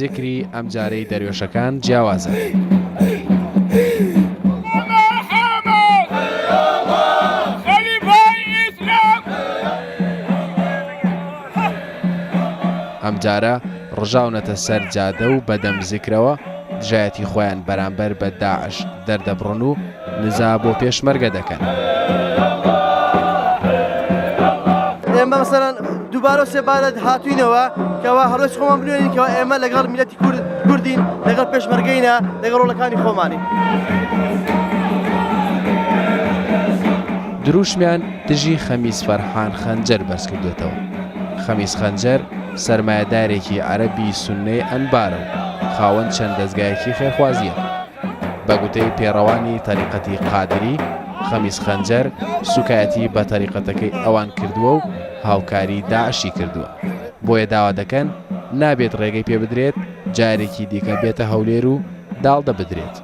زیکری ئەم جارەی دەروێشەکان جیاوازە. ئەم جارە ڕژاونەتە سەر جادە و بەدەم زیکرەوە دژایەتی خۆیان بەرامبەر بە داعش دەردەبڕن و نزا بۆ پێشمەرگە دەکەن. ئێمە مەسەڵەن دووبارە سێبارە هاتوینەوە کەوا هەڕۆژ خۆمان بنوێنین کەوا ئێمە لەگەڵ میلەتی کوردین لەگەڵ پێشمەرگەینە لەگەڵ ڕۆڵەکانی خۆمانی. دروشمیان دژی خەمیس فەرحان خەنجەر بەرز کردوێتەوە. خەمیس خەنجەر سەرمایەدارێکی عەرەبی سوننەی ئەنبارە و خاوەن چەند دەستگایەکی خێرخوازیە. بە گوتەی پێڕەوانی تەریقەتی قادری، خەمیس خەنجەر سوکایەتی بە تەریقەتەکەی ئەوان کردووە و هاوکاری داعشی کردووە. بۆیە داوا دەکەن نابێت ڕێگەی پێ بدرێت جارێکی دیکە بێتە هەولێر و داڵدە بدرێت.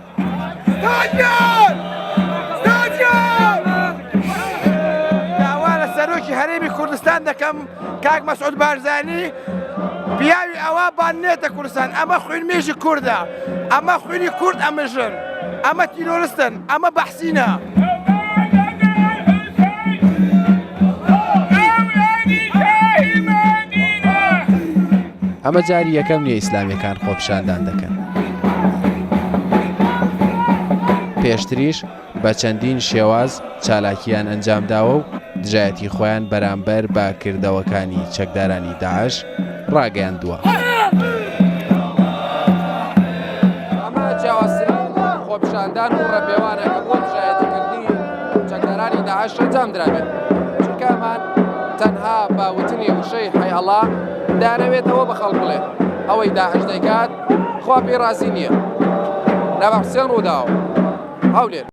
داوا لە سەرۆکی هەرێمی کوردستان دەکەم کاک مەسعود بارزانی پیاوی ئەوە بانێتە کوردستان. ئەمە خوێنمێژی کووردە، ئەمە خوێنی کورد ئەمەژن، ئەمە تیرۆریستن، ئەمە بەحسینە. ئەمە جاری یەکەم نییە ئیسلامیەکان خۆپیشاندان دەکەن. پێشتریش بە چەندین شێواز چالاکیان ئەنجامداوە و دژایەتی خۆیان بەرامبەر بە کردەوەکانی چەکدارانی داعش ڕاگەیاندووە. ئەمە جیاوازترین خۆپیشاندان و ڕەپێوانێکە بۆ دژایەتیکردنی چەکدارانی داعش ئەنجام درابێت. چونکە ئەمان تەنها باوتنی وشەی حەیهەڵا دانەوێت ئەوە بە خەڵک بڵێت ئەوەی داعش دەیکات خوا پێی ڕازی نییە. لە بەحسێن ڕووداوە هەولێر